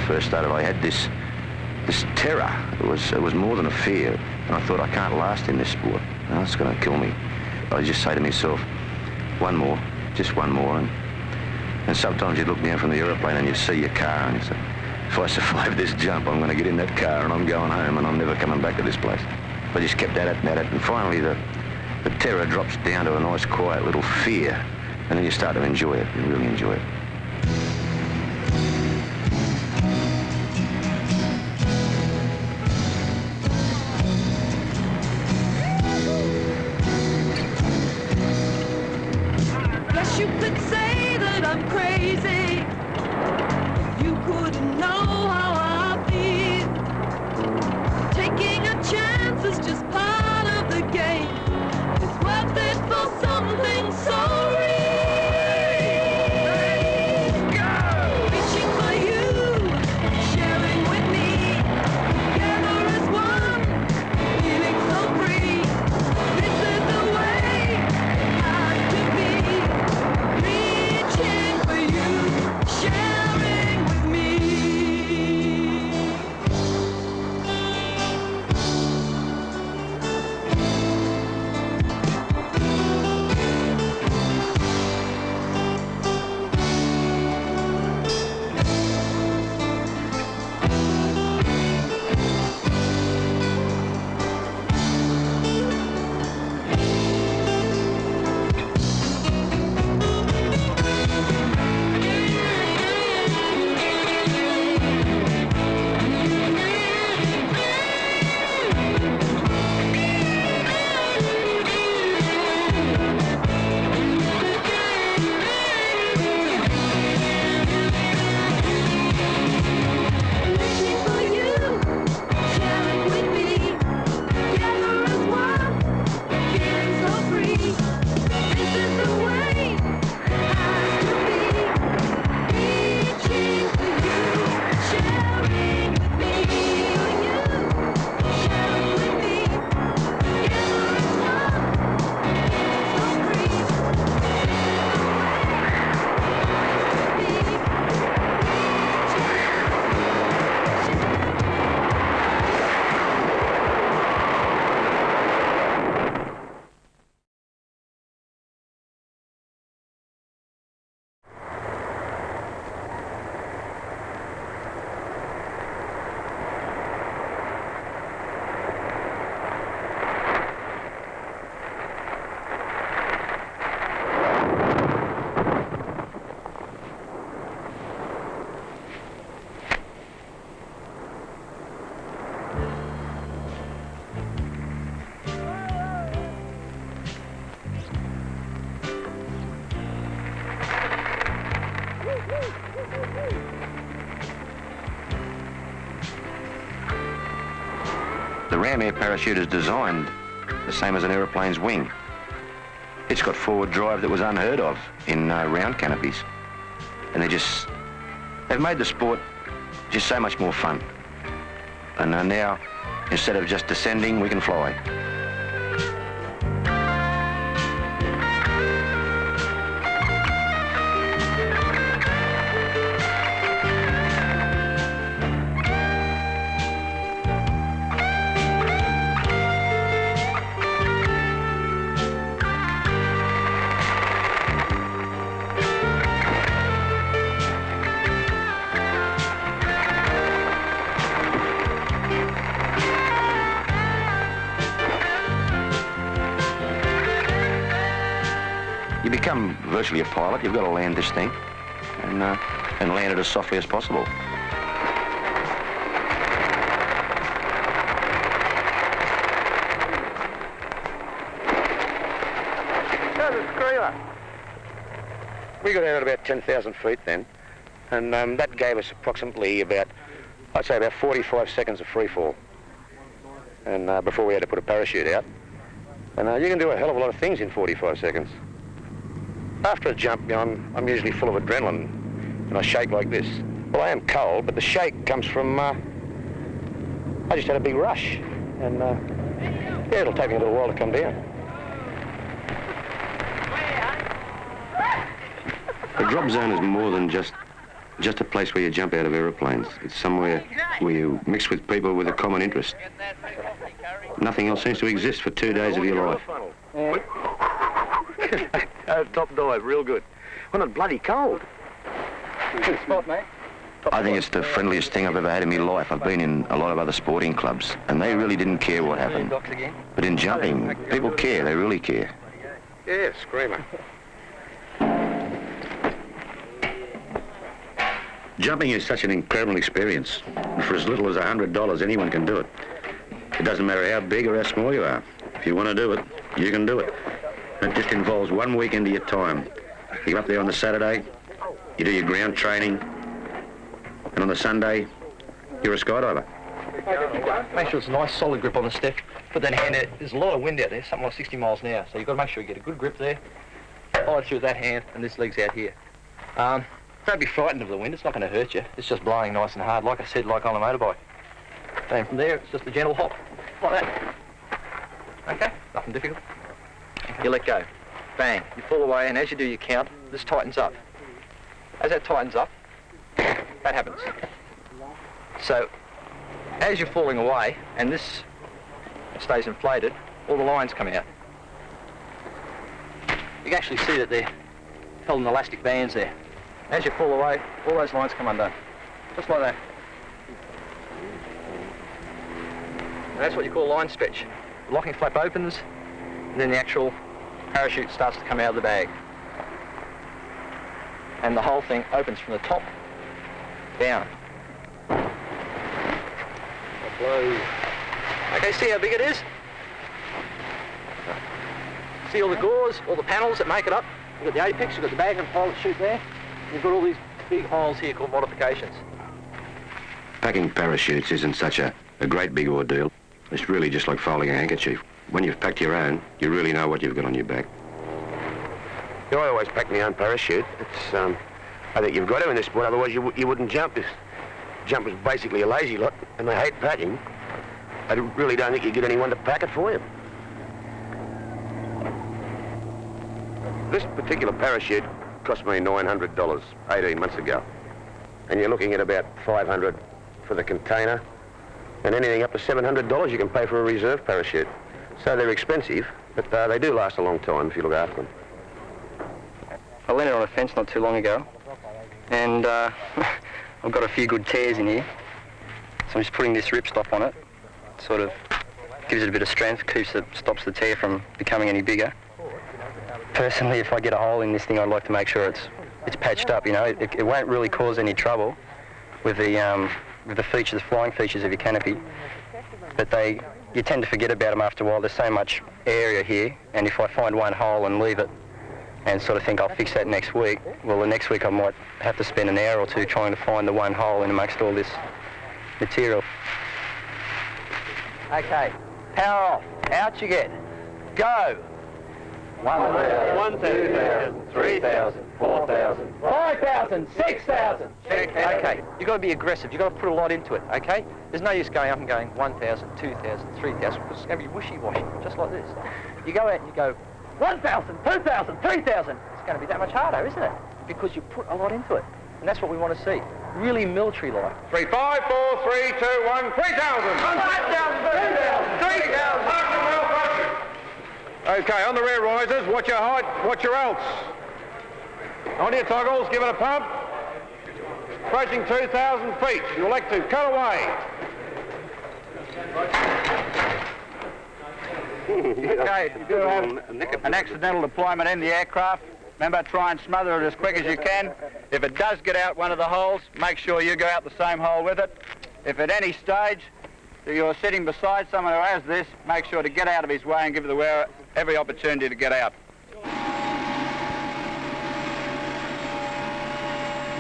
first started, I had this terror. It was more than a fear. And I thought, I can't last in this sport. No, it's going to kill me. I just say to myself, one more, just one more. And sometimes you'd look down from the aeroplane and you'd see your car and you'd say, if I survive this jump, I'm going to get in that car and I'm going home and I'm never coming back to this place. I just kept at it and at it, and finally the terror drops down to a nice, quiet little fear, and then you start to enjoy it. You really enjoy it. Guess you could say that I'm crazy. You couldn't know how I feel. Taking a chance is just part of the game. It's worth it for something so real. Let's go! Reaching for you, sharing with me. Together as one, feeling so free. This is the way it has to be. Reaching for you, sharing with me. Reaching for you, sharing with me. Together as one, feeling so free. This is the way it has to be. Reaching for you, sharing with me. Sharing with me. Together as one, feeling so free. The ram air parachute is designed the same as an aeroplane's wing. It's got forward drive that was unheard of in round canopies. And they've made the sport just so much more fun. And now, instead of just descending, we can fly. You become virtually a pilot. You've got to land this thing and land it as softly as possible. There's a screamer. We got out at about 10,000 feet then, and that gave us approximately about 45 seconds of free fall, and before we had to put a parachute out. And you can do a hell of a lot of things in 45 seconds. After a jump, I'm usually full of adrenaline, and I shake like this. Well, I am cold, but the shake comes from, I just had a big rush, and yeah, it'll take me a little while to come down. The drop zone is more than just just a place where you jump out of aeroplanes. It's somewhere where you mix with people with a common interest. Nothing else seems to exist for 2 days of your life. Top dive, real good. Well, not bloody cold. Good spot, mate. I think it's the friendliest thing I've ever had in my life. I've been in a lot of other sporting clubs, and they really didn't care what happened. But in jumping, people care, they really care. Yeah, screamer. Jumping is such an incredible experience. For as little as $100, anyone can do it. It doesn't matter how big or how small you are. If you want to do it, you can do it. It just involves 1 weekend of your time. You go up there on the Saturday, you do your ground training, and on the Sunday, you're a skydiver. Make sure it's a nice solid grip on the step. Put that hand out. There's a lot of wind out there, something like 60 miles an hour. So you've got to make sure you get a good grip there. Follow through with that hand, and this leg's out here. Don't be frightened of the wind. It's not going to hurt you. It's just blowing nice and hard, like I said, like on a motorbike. And from there, it's just a gentle hop, like that. Okay, nothing difficult. You let go. Bang. You fall away, and as you do your count, this tightens up. As that tightens up, that happens. So, as you're falling away, and this stays inflated, all the lines come out. You can actually see that they're held in elastic bands there. As you fall away, all those lines come undone. Just like that. And that's what you call line stretch. The locking flap opens, and then the actual parachute starts to come out of the bag. And the whole thing opens from the top down. Okay, see how big it is? See all the gauze, all the panels that make it up? You've got the apex, you've got the bag and pilot chute there. You've got all these big holes here called modifications. Packing parachutes isn't such a great big ordeal. It's really just like folding a handkerchief. When you've packed your own, you really know what you've got on your back. I always pack my own parachute. It's, I think you've got to in this sport, otherwise you wouldn't jump. This jump is basically a lazy lot, and they hate packing. I really don't think you get anyone to pack it for you. This particular parachute cost me $900 18 months ago. And you're looking at about $500 for the container, and anything up to $700 you can pay for a reserve parachute. So they're expensive, but they do last a long time if you look after them. I landed on a fence not too long ago, and I've got a few good tears in here. So I'm just putting this ripstop on it. Sort of gives it a bit of strength, stops the tear from becoming any bigger. Personally, if I get a hole in this thing, I'd like to make sure it's patched up. You know, it won't really cause any trouble with the features, the flying features of your canopy, but you tend to forget about them after a while. There's so much area here, and if I find one hole and leave it and sort of think I'll fix that next week, well, the next week I might have to spend an hour or two trying to find the one hole in amongst all this material. Okay, power off. Out you get. Go. 1,000, 2,000, 3,000, 4,000, 5,000, 6,000. Okay, you've got to be aggressive. You've got to put a lot into it, okay? There's no use going up and going 1,000, 2,000, 3,000, because it's going to be wishy-washy, just like this. You go out and you go 1,000, 2,000, 3,000. It's going to be that much harder, isn't it? Because you put a lot into it. And that's what we want to see. Really military-like. 3, 5, 4, 3, 2, 1, 3,000! 5,000, 2,000, 3,000! Okay, on the rear risers, watch your height, watch your alts. On your toggles, give it a pump. Approaching 2,000 feet. You'll elect to cut away. Okay, if you do have an accidental deployment in the aircraft, remember, try and smother it as quick as you can. If it does get out one of the holes, make sure you go out the same hole with it. If at any stage you're sitting beside someone who has this, make sure to get out of his way and give the wearer every opportunity to get out.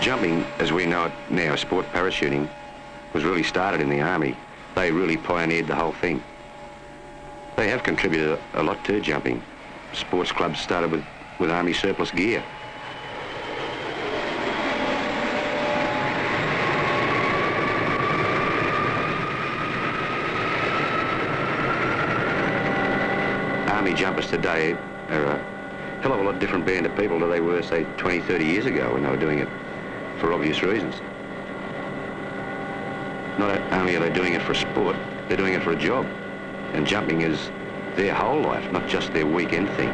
Jumping, as we know it now, sport parachuting, was really started in the Army. They really pioneered the whole thing. They have contributed a lot to jumping. Sports clubs started with Army surplus gear. Army jumpers today are a hell of a lot different band of people than they were, say, 20, 30 years ago when they were doing it. for obvious reasons. Not only are they doing it for sport, they're doing it for a job. And jumping is their whole life, not just their weekend thing.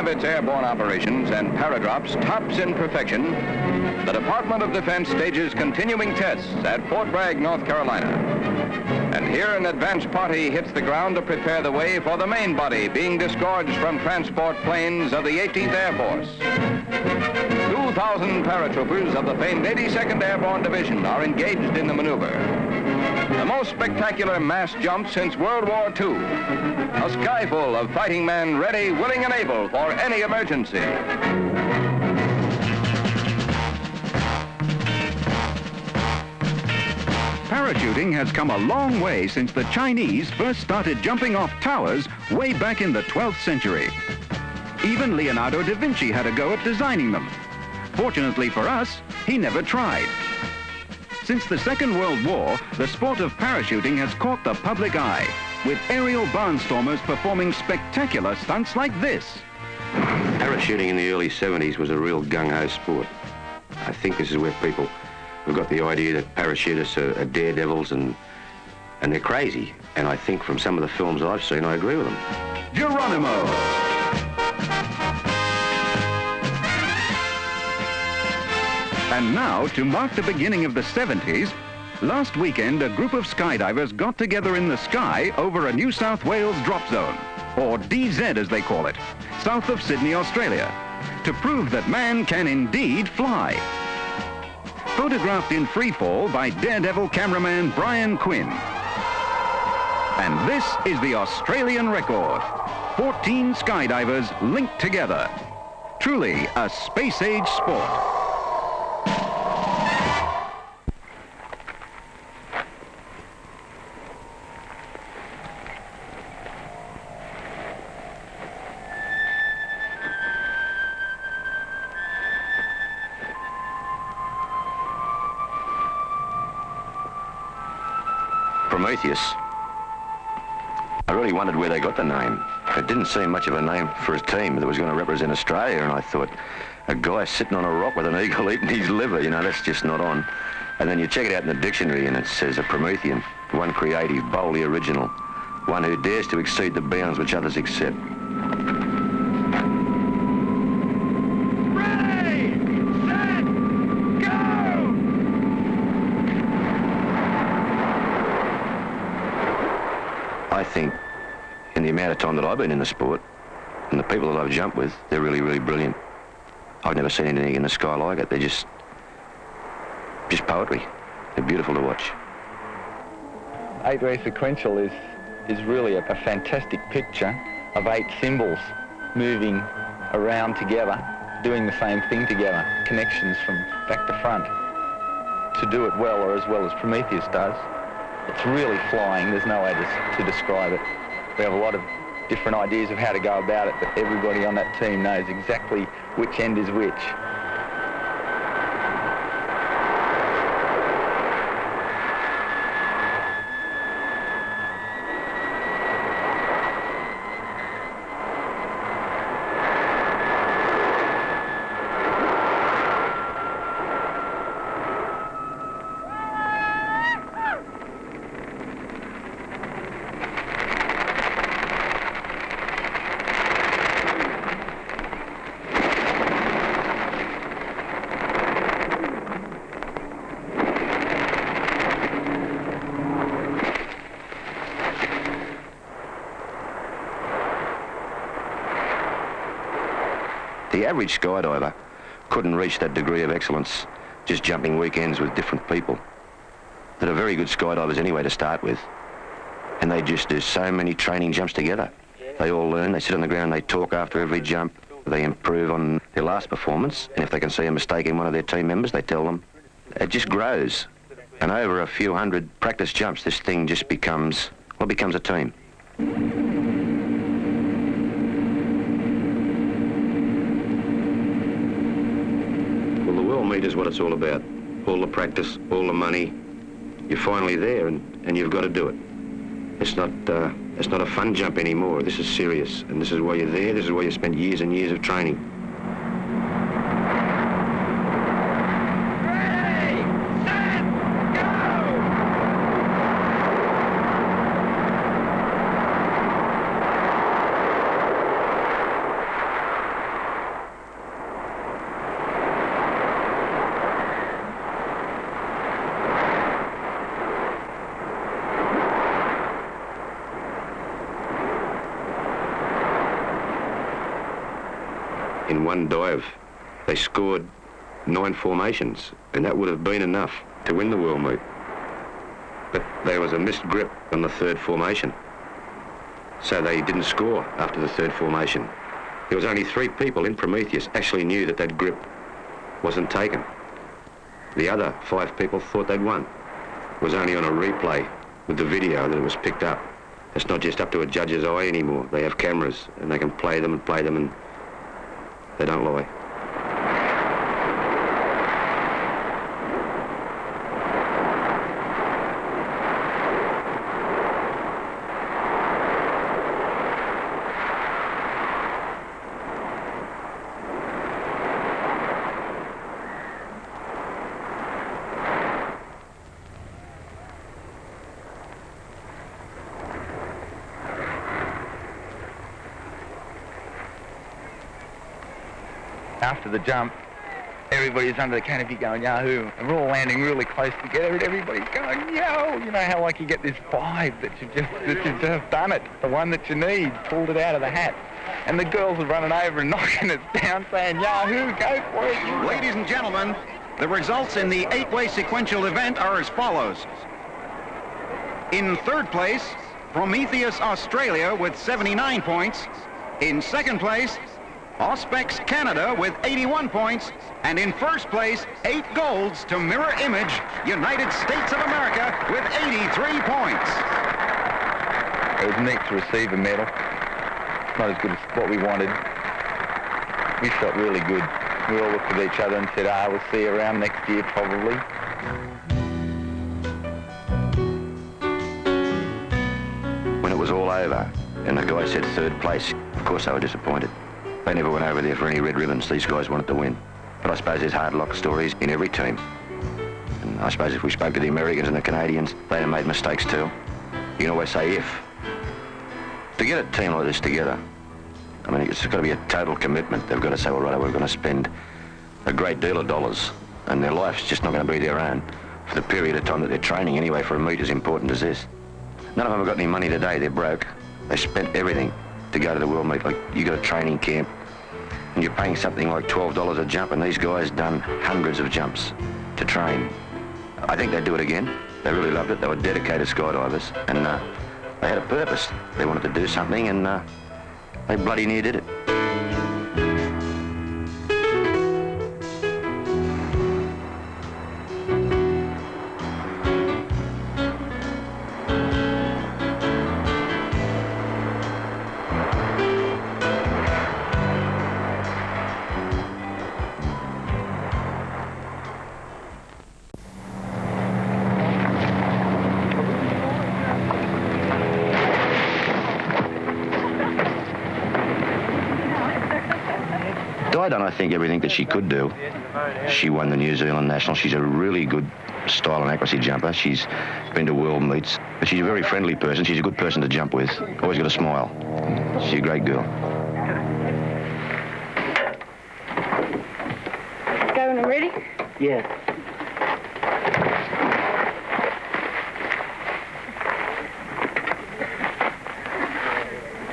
Its airborne operations and paradrops tops in perfection, the Department of Defense stages continuing tests at Fort Bragg, North Carolina. And here an advance party hits the ground to prepare the way for the main body being disgorged from transport planes of the 18th Air Force. 2,000 paratroopers of the famed 82nd Airborne Division are engaged in the maneuver. The most spectacular mass jump since World War II. A sky full of fighting men ready, willing, and able for any emergency. Parachuting has come a long way since the Chinese first started jumping off towers way back in the 12th century. Even Leonardo da Vinci had a go at designing them. Fortunately for us, he never tried. Since the Second World War, the sport of parachuting has caught the public eye, with aerial barnstormers performing spectacular stunts like this. Parachuting in the early 70s was a real gung-ho sport. I think this is where people have got the idea that parachutists are daredevils and they're crazy. And I think from some of the films I've seen, I agree with them. Geronimo. And now, to mark the beginning of the 70s, last weekend a group of skydivers got together in the sky over a New South Wales drop zone, or DZ as they call it, south of Sydney, Australia, to prove that man can indeed fly. Photographed in Freefall by daredevil cameraman Brian Quinn. And this is the Australian record. 14 skydivers linked together. Truly a space-age sport. Prometheus. I really wondered where they got the name. It didn't seem much of a name for a team that was going to represent Australia, and I thought, a guy sitting on a rock with an eagle eating his liver, you know, that's just not on. And then you check it out in the dictionary and it says a Promethean, one creative, boldly original, one who dares to exceed the bounds which others accept. I think in the amount of time that I've been in the sport and the people that I've jumped with, they're really, really brilliant. I've never seen anything in the sky like it. They're just poetry. They're beautiful to watch. 8-way sequential is really a fantastic picture of 8 symbols moving around together, doing the same thing together, connections from back to front. To do it well, or as well as Prometheus does, it's really flying. There's no way to describe it. We have a lot of different ideas of how to go about it, but everybody on that team knows exactly which end is which. The average skydiver couldn't reach that degree of excellence just jumping weekends with different people. That are very good skydivers anyway to start with. And they just do so many training jumps together. They all learn, they sit on the ground, they talk after every jump. They improve on their last performance, and if they can see a mistake in one of their team members, they tell them. It just grows. And over a few hundred practice jumps, this thing just becomes, well, it becomes a team. Well, the World Meet is what it's all about. All the practice, all the money. You're finally there, and you've got to do it. It's not a fun jump anymore. This is serious, and this is why you're there. This is why you spent years and years of training. Ready, set, go! In one dive, they scored 9 formations, and that would have been enough to win the World Meet. But there was a missed grip on the 3rd formation, so they didn't score after the 3rd formation. There was only 3 people in Prometheus actually knew that that grip wasn't taken. The other 5 people thought they'd won. It was only on a replay with the video that it was picked up. It's not just up to a judge's eye anymore. They have cameras, and they can play them, and they don't lie. After the jump, everybody's under the canopy going, yahoo, and we're all landing really close together, and everybody's going, yo! You know how like you get this vibe that you've just done it, the one that you need, pulled it out of the hat. And the girls are running over and knocking us down, saying, yahoo, go for it! Ladies and gentlemen, the results in the 8-way sequential event are as follows. In 3rd place, Prometheus Australia with 79 points. In 2nd place, Auspex Canada with 81 points, and in 1st place, 8 golds to Mirror Image, United States of America with 83 points. It was neat to receive a medal. Not as good as what we wanted. We felt really good. We all looked at each other and said, we'll see you around next year probably. When it was all over, and the guy said 3rd place, of course they were disappointed. They never went over there for any red ribbons. These guys wanted to win. But I suppose there's hard luck stories in every team. And I suppose if we spoke to the Americans and the Canadians, they'd have made mistakes too. You can always say if. To get a team like this together, I mean, it's got to be a total commitment. They've got to say, all right, we're going to spend a great deal of dollars, and their life's just not going to be their own for the period of time that they're training anyway for a meet as important as this. None of them have got any money today. They're broke. They spent everything to go to the World Meet. Like, you got a training camp, and you're paying something like $12 a jump, and these guys done hundreds of jumps to train. I think they'd do it again. They really loved it. They were dedicated skydivers, and they had a purpose. They wanted to do something, and they bloody near did it. Di done, I think, everything that she could do. She won the New Zealand National. She's a really good style and accuracy jumper. She's been to world meets. But she's a very friendly person. She's a good person to jump with. Always got a smile. She's a great girl. Going and ready? Yeah.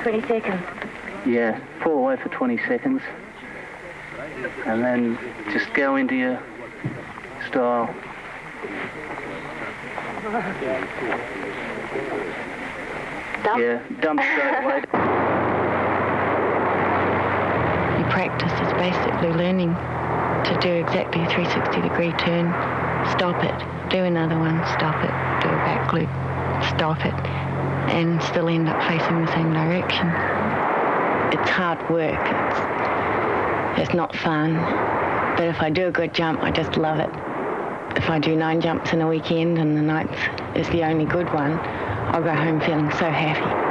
$20 seconds. Yeah, pull away for 20 seconds. and then just go into your style. Dump? Yeah, dump straight away. Your practice is basically learning to do exactly a 360-degree turn, stop it, do another one, stop it, do a back loop, stop it, and still end up facing the same direction. It's hard work. It's not fun, but if I do a good jump, I just love it. If I do 9 jumps in a weekend and the 9th is the only good one, I'll go home feeling so happy.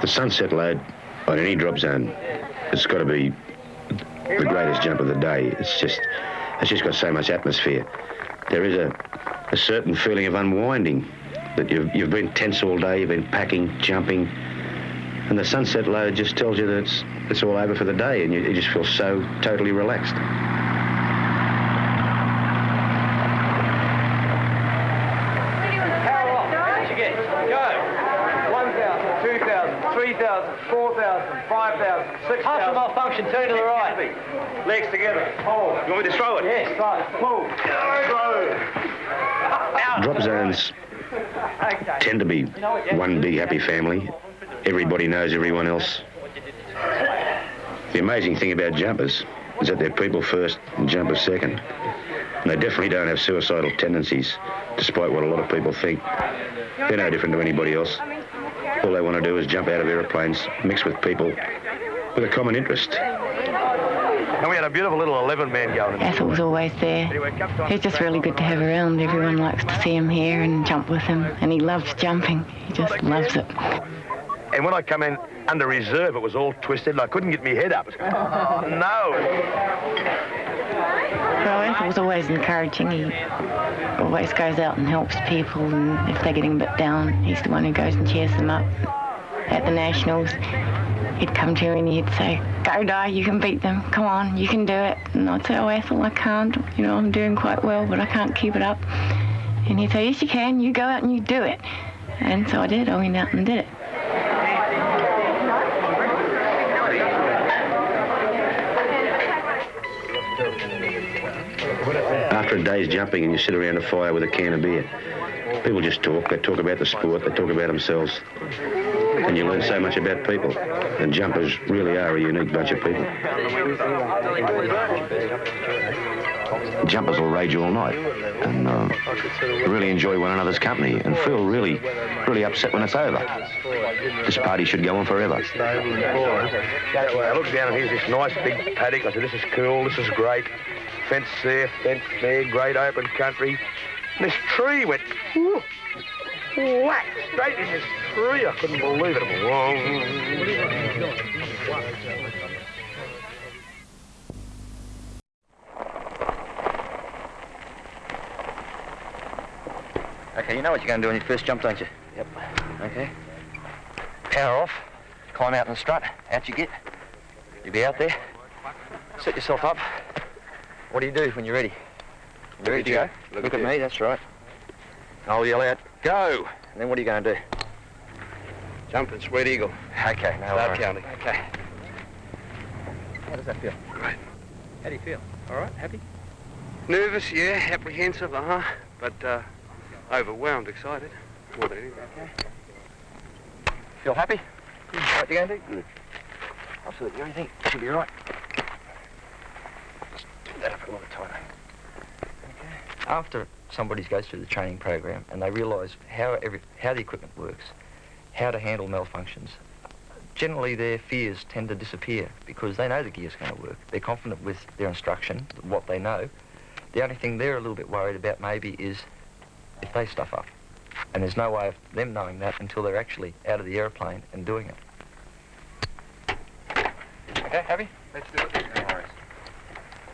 The sunset load on any drop zone, it's got to be the greatest jump of the day. It's just got so much atmosphere. There is a certain feeling of unwinding, that you've been tense all day, you've been packing, jumping, and the sunset load just tells you that it's all over for the day, and you just feel so totally relaxed. Half the malfunction, turn to the right. Legs together. Hold. You want me to throw it? Yes, right. Pull. Drop zones tend to be one big happy family. Everybody knows everyone else. The amazing thing about jumpers is that they're people first and jumpers second. And they definitely don't have suicidal tendencies, despite what a lot of people think. They're no different to anybody else. All they want to do is jump out of aeroplanes, mix with people with a common interest. And we had a beautiful little 11-man going. Ethel's always there. He's just really good to have around. Everyone likes to see him here and jump with him, and he loves jumping. He just loves it. And when I come in under reserve, it was all twisted and I couldn't get my head up. Oh, no. Well, Ethel's always encouraging. He always goes out and helps people, and if they're getting a bit down, he's the one who goes and cheers them up. At the Nationals, he'd come to me and he'd say, "Go, Di, you can beat them. Come on, you can do it." And I'd say, "Oh, Ethel, I can't. You know, I'm doing quite well, but I can't keep it up." And he'd say, "Yes, you can. You go out and you do it." And so I did. I went out and did it. After a day's jumping and you sit around a fire with a can of beer, people just talk. They talk about the sport, they talk about themselves. And you learn so much about people. And jumpers really are a unique bunch of people. Jumpers will rage all night and really enjoy one another's company and feel really upset when it's over. This party should go on forever. I looked down and here's this nice big paddock. I said, "This is cool, this is great. Fence there, great open country." And this tree went whack straight in this tree. I couldn't believe it. Okay, you know what you're going to do on your first jump, don't you? Yep. Okay. Power off. Climb out in the strut. Out you get. You'll be out there. Set yourself up. What do you do when you're ready? You ready to go? Look at me, that's right. I'll yell out, "Go!" And then what are you going to do? Jump and spread eagle. Okay, now Start counting. Okay. How does that feel? Great. How do you feel? All right? Happy? Nervous, yeah. Apprehensive, but overwhelmed, excited. More than anything. Okay. Feel happy? What you going to do? Absolutely. You think should be right. Just do that up a little tighter. Okay. After somebody goes through the training program and they realise how the equipment works, how to handle malfunctions, generally their fears tend to disappear because they know the gear's going to work. They're confident with their instruction, what they know. The only thing they're a little bit worried about maybe is if they stuff up. And there's no way of them knowing that until they're actually out of the aeroplane and doing it. Okay, happy? Let's do it. No worries.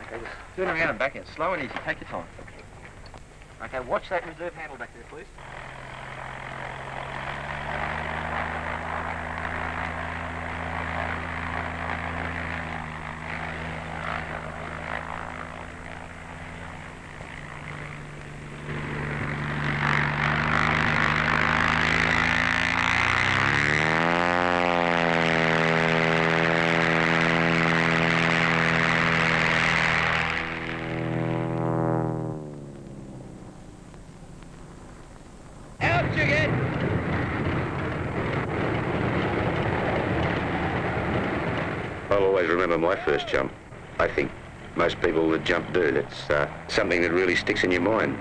Okay, just turn around and back in. Slow and easy. Take your time. Okay, watch that reserve handle back there, please. remember my first jump. I think most people that jump do. That's something that really sticks in your mind.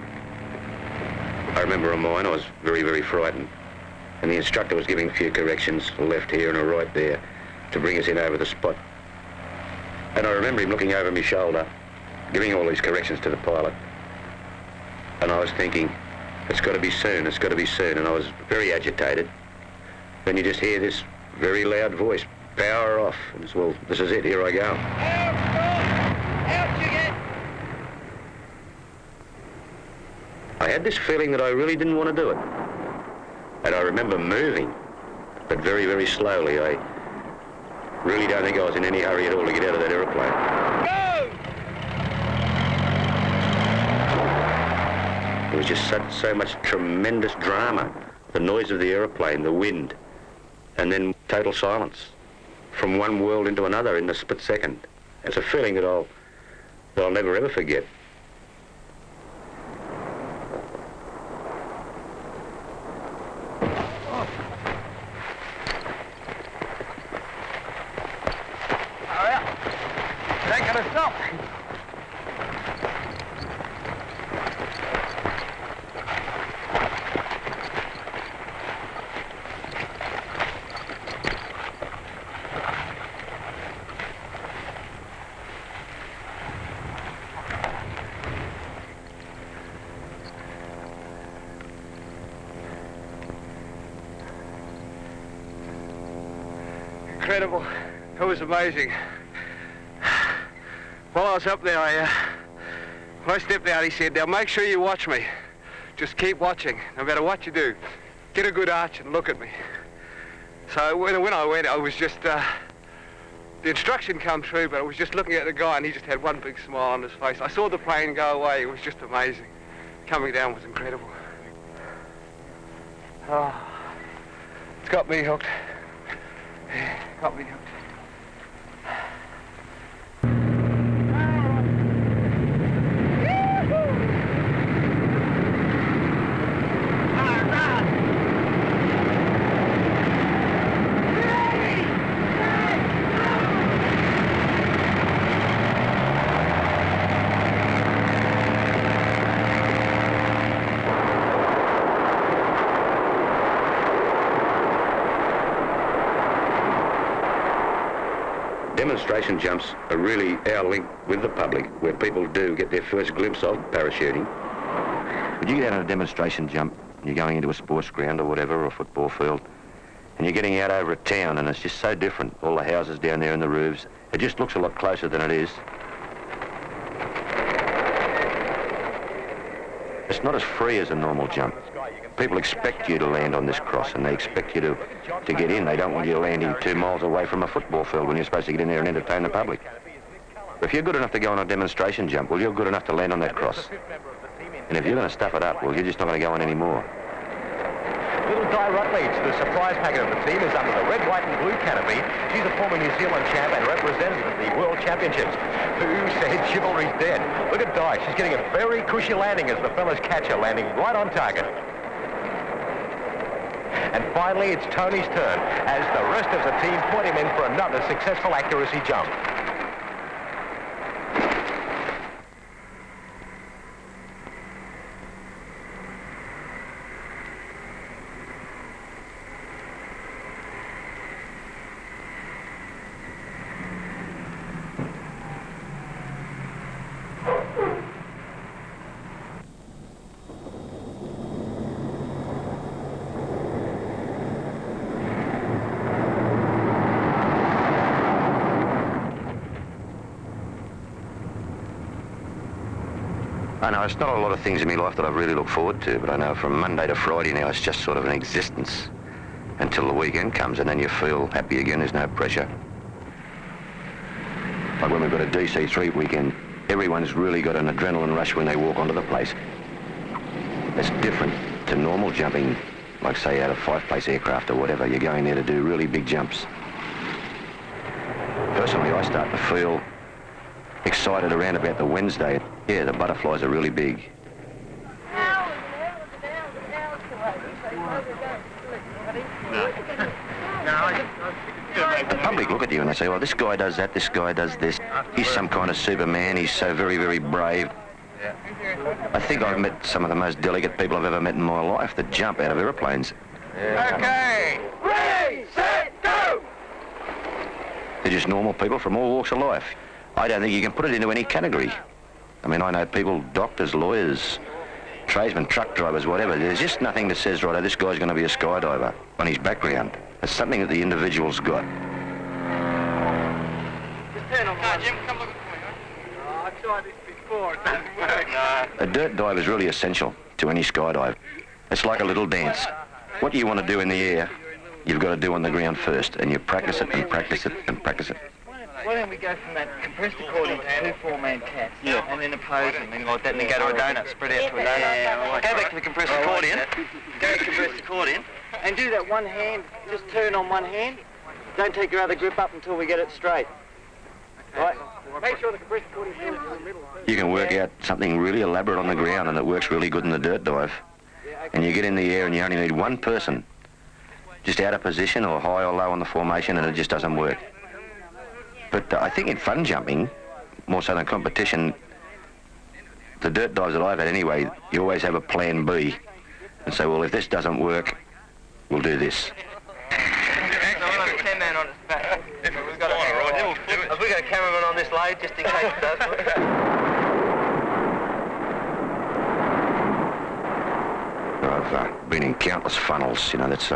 I remember on mine, I was very, very frightened. And the instructor was giving a few corrections, a left here and a right there, to bring us in over the spot. And I remember him looking over my shoulder, giving all these corrections to the pilot. And I was thinking, it's got to be soon, it's got to be soon. And I was very agitated. Then you just hear this very loud voice, power off. And it's, well, this is it, here I go. Out you get! I had this feeling that I really didn't want to do it. And I remember moving, but very, very slowly. I really don't think I was in any hurry at all to get out of that aeroplane. Go! There was just so much tremendous drama. The noise of the aeroplane, the wind, and then total silence. From one world into another in a split second. It's a feeling that I'll never ever forget. Stop! Incredible. It was amazing. While I was up there, when I stepped out, he said, now make sure you watch me. Just keep watching, no matter what you do. Get a good arch and look at me. So when I went, I was just, the instruction come through, but I was just looking at the guy and he just had one big smile on his face. I saw the plane go away. It was just amazing. Coming down was incredible. Oh, it's got me hooked. Yeah, got me hooked. Demonstration jumps are really our link with the public, where people do get their first glimpse of parachuting. When you get out on a demonstration jump, you're going into a sports ground or whatever, or a football field, and you're getting out over a town, and it's just so different. All the houses down there and the roofs, it just looks a lot closer than it is. It's not as free as a normal jump. People expect you to land on this cross, and they expect you to get in. They don't want you landing 2 miles away from a football field when you're supposed to get in there and entertain the public. But if you're good enough to go on a demonstration jump, well, you're good enough to land on that cross. And if you're going to stuff it up, well, you're just not going to go on anymore. Little Di Rutledge, the surprise packet of the team, is under the red, white and blue canopy. She's a former New Zealand champ and representative of the World Championships. Who said chivalry's dead? Look at Di. She's getting a very cushy landing as the fellas catch her, landing right on target. And finally, it's Tony's turn as the rest of the team point him in for another successful accuracy jump. I know it's not a lot of things in my life that I really look forward to, but I know from Monday to Friday now it's just sort of an existence until the weekend comes, and then you feel happy again. There's no pressure. Like when we've got a DC3 weekend, everyone's really got an adrenaline rush when they walk onto the place. It's different to normal jumping, like say out of 5-place aircraft or whatever. You're going there to do really big jumps. Personally, I start to feel excited around about the Wednesday. Yeah, the butterflies are really big. No, I The public look at you and they say, well, this guy does that, this guy does this. He's some kind of Superman, he's so very, very brave. I think I've met some of the most delicate people I've ever met in my life that jump out of aeroplanes. Okay. Ready, set, go! They're just normal people from all walks of life. I don't think you can put it into any category. I mean, I know people, doctors, lawyers, tradesmen, truck drivers, whatever. There's just nothing that says, right, this guy's going to be a skydiver on his background. It's something that the individual's got. Jim, come look at me. I tried this before, it doesn't work. A dirt dive is really essential to any skydive. It's like a little dance. What you want to do in the air, you've got to do on the ground first, and you practice it and practice it and practice it. Why don't we go from that compressed accordion to 2 4-man cats? Yeah. And then oppose them, and like that, and then go to a donut, spread out to a donut. Yeah, go back to the compressed accordion. Go to the compressed accordion. And do that one hand, just turn on one hand. Don't take your other grip up until we get it straight. Right? Make sure the compressed accordion is in the middle. You can work out something really elaborate on the ground and it works really good in the dirt dive. And you get in the air and you only need one person just out of position or high or low on the formation and it just doesn't work. But I think in fun jumping, more so than competition, the dirt dives that I've had anyway, you always have a plan B. And say, well, if this doesn't work, we'll do this. Man on its back. If we've got have we got a cameraman on this load just in case it does work? I've been in countless funnels, you know, that's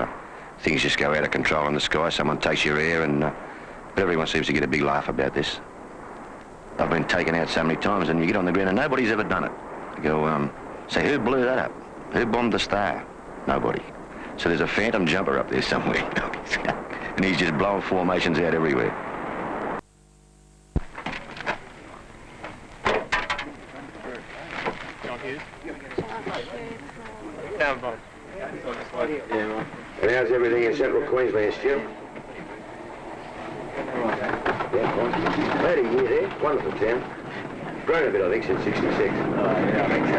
things just go out of control in the sky. Someone takes your air and but everyone seems to get a big laugh about this. I've been taken out so many times and you get on the ground and nobody's ever done it. You go, say, who blew that up? Who bombed the star? Nobody. So there's a phantom jumper up there somewhere. And he's just blowing formations out everywhere. And how's everything in central Queensland, Stu? Yeah, 30 years there, wonderful town. Grown a bit, I think, since 66. Oh, yeah, I think so.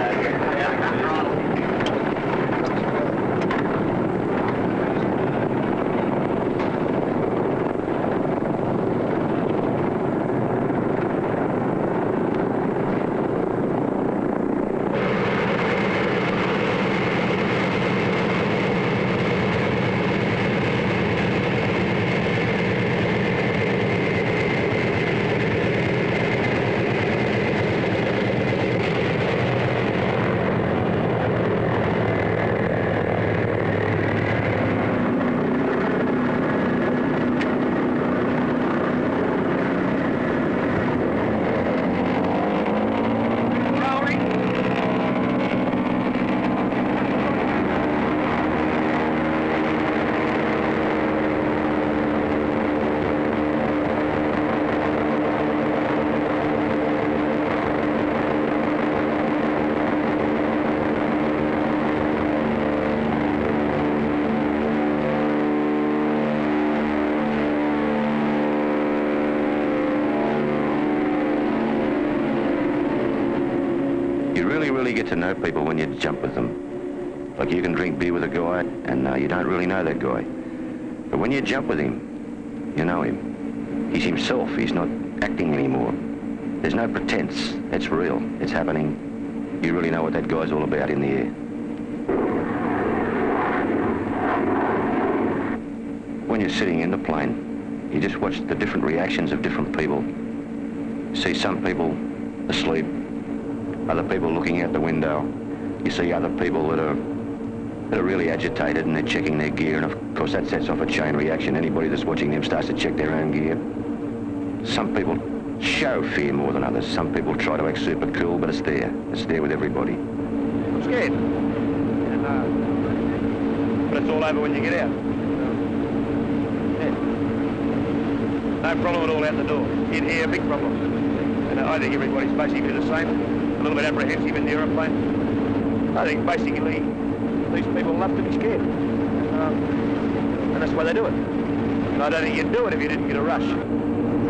Really get to know people when you jump with them. Like you can drink beer with a guy and you don't really know that guy. But when you jump with him, you know him. He's himself. He's not acting anymore. There's no pretense. It's real. It's happening. You really know what that guy's all about in the air. When you're sitting in the plane, you just watch the different reactions of different people. You see some people asleep, other people looking out the window. You see other people that are really agitated and they're checking their gear, and of course that sets off a chain reaction. Anybody that's watching them starts to check their own gear. Some people show fear more than others. Some people try to act super cool, but it's there. It's there with everybody. I'm scared. But it's all over when you get out. Yeah. No problem at all out the door. In here, big problem. And I think everybody's basically the same. A little bit apprehensive in the aeroplane. I think basically these people love to be scared. And that's why they do it. And I don't think you'd do it if you didn't get a rush.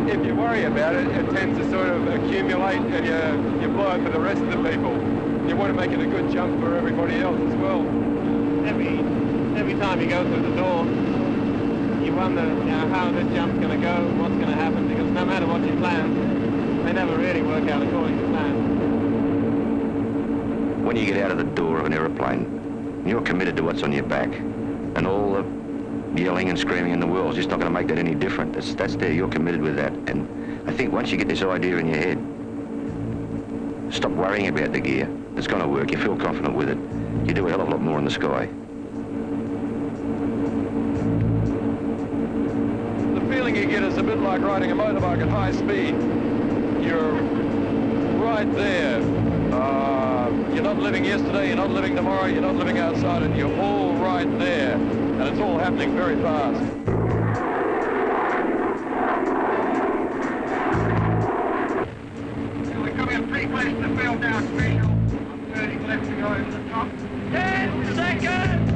If you worry about it, it tends to sort of accumulate and you blow it for the rest of the people. You want to make it a good jump for everybody else as well. Every time you go through the door, you wonder, how this jump's going to go, what's going to happen, because no matter what you plan, they never really work out according to plan. When you get out of the door of an aeroplane, you're committed to what's on your back, and all the yelling and screaming in the world is just not going to make that any different. That's there. You're committed with that, and I think once you get this idea in your head, stop worrying about the gear. It's going to work. You feel confident with it. You do a hell of a lot more in the sky. The feeling you get is a bit like riding a motorbike at high speed. You're right there. You're not living yesterday, you're not living tomorrow, you're not living outside it. You're all right there, and it's all happening very fast. We're coming up pretty close to the field now, special. I'm turning left to go over the top. 10 seconds!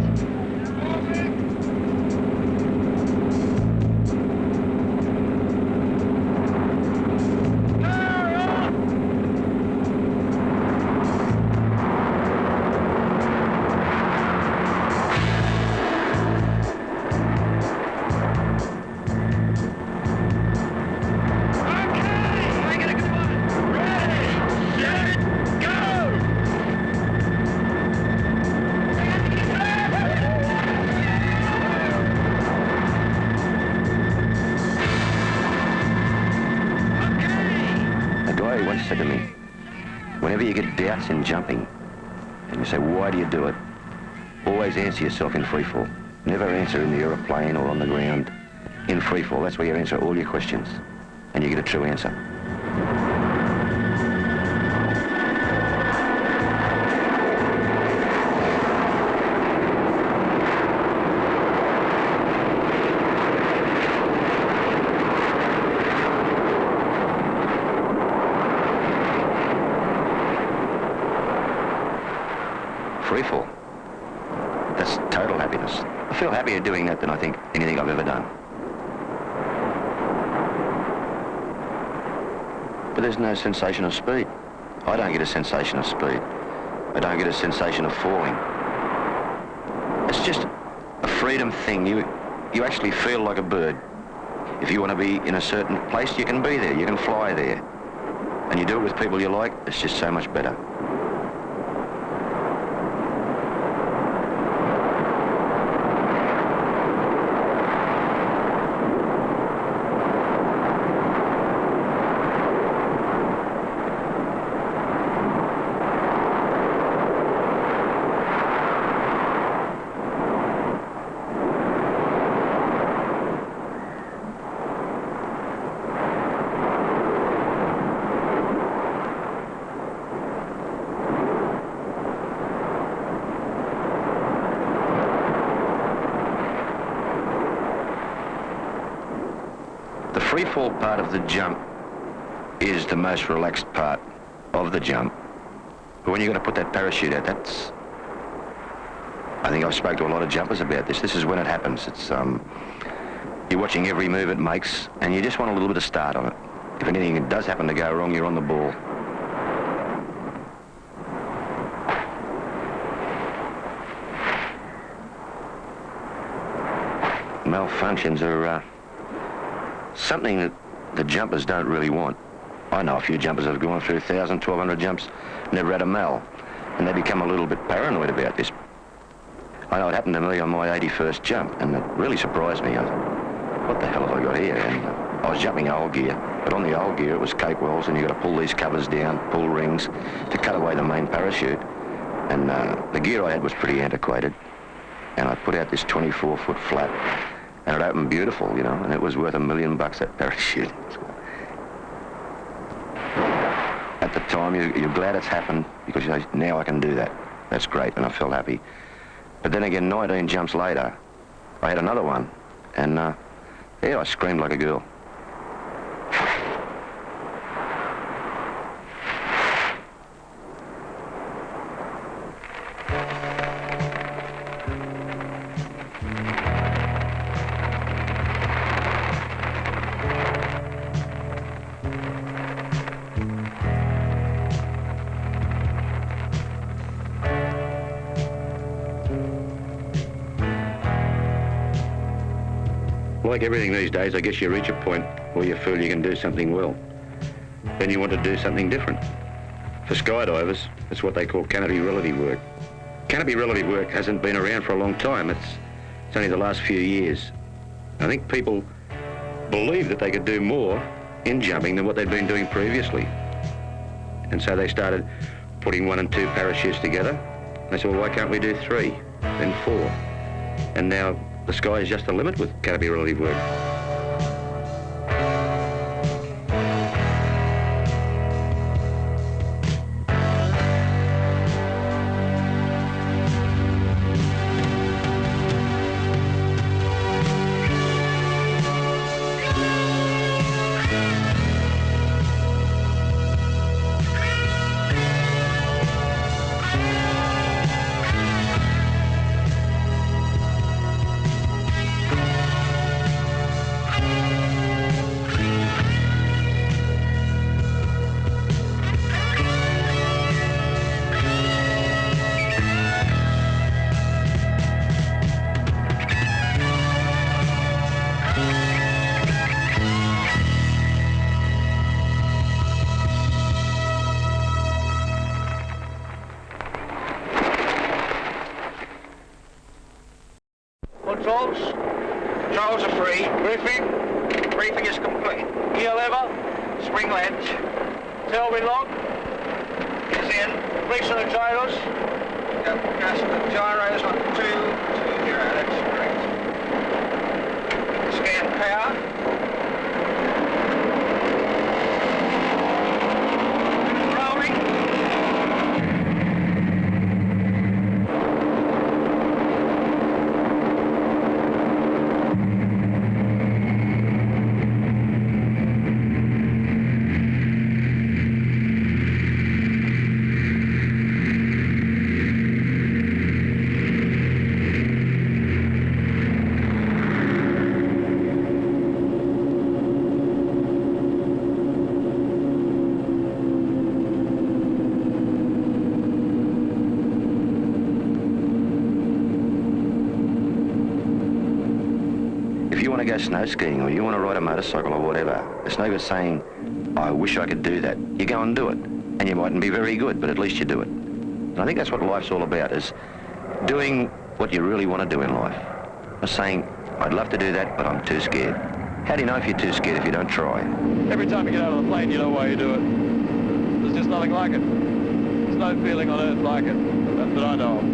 Said to me, whenever you get doubts in jumping and you say, why do you do it? Always answer yourself in freefall. Never answer in the aeroplane or on the ground. In freefall, that's where you answer all your questions and you get a true answer. Freefall. That's total happiness. I feel happier doing that than I think anything I've ever done. But there's no sensation of speed. I don't get a sensation of speed. I don't get a sensation of falling. It's just a freedom thing. You actually feel like a bird. If you want to be in a certain place, you can be there. You can fly there. And you do it with people you like, it's just so much better. The freefall part of the jump is the most relaxed part of the jump. But when you're going to put that parachute out, that's... I think I've spoke to a lot of jumpers about this. This is when it happens. It's you're watching every move it makes, and you just want a little bit of start on it. If anything does happen to go wrong, you're on the ball. Malfunctions are something that the jumpers don't really want. I know a few jumpers that have gone through 1,000, 1,200 jumps, never had a mal, and they become a little bit paranoid about this. I know it happened to me on my 81st jump, and it really surprised me. What the hell have I got here? And I was jumping old gear, but on the old gear it was cape wells, and you've got to pull these covers down, pull rings to cut away the main parachute. And the gear I had was pretty antiquated, and I put out this 24-foot flap, and it opened beautiful, you know, and it was worth $1 million, that parachute. At the time, you're glad it's happened, because you know, now I can do that. That's great, and I felt happy. But then again, 19 jumps later, I had another one, and yeah, I screamed like a girl. Like everything these days, I guess you reach a point where you feel you can do something well. Then you want to do something different. For skydivers, it's what they call canopy relative work. Canopy relative work hasn't been around for a long time. It's only the last few years. I think people believed that they could do more in jumping than what they'd been doing previously. And so they started putting 1 and 2 parachutes together. And they said, well, why can't we do 3, then 4? And now the sky is just the limit with canopy relative work. Controls are free. Briefing is complete. Gear lever, spring latch. Tailwind lock is in. Release of the gyros. Gas the gyros on 2, 0, that's correct. Scan power. Go snow skiing or you want to ride a motorcycle or whatever, it's no good saying, I wish I could do that. You go and do it. And you mightn't be very good, but at least you do it. And I think that's what life's all about, is doing what you really want to do in life. Not saying, I'd love to do that, but I'm too scared. How do you know if you're too scared if you don't try? Every time you get out of the plane, you know why you do it. There's just nothing like it. There's no feeling on earth like it that I know of.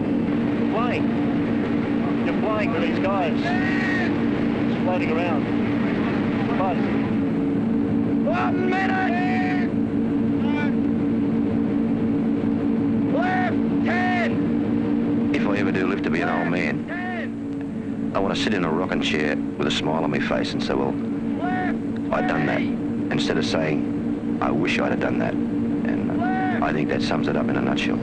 You're flying with these guys. Floating around. Buzz. 1 minute! Left 10! If I ever do live to be an old man, I want to sit in a rocking chair with a smile on my face and say, well, I'd done that. Instead of saying, I wish I'd have done that. And I think that sums it up in a nutshell.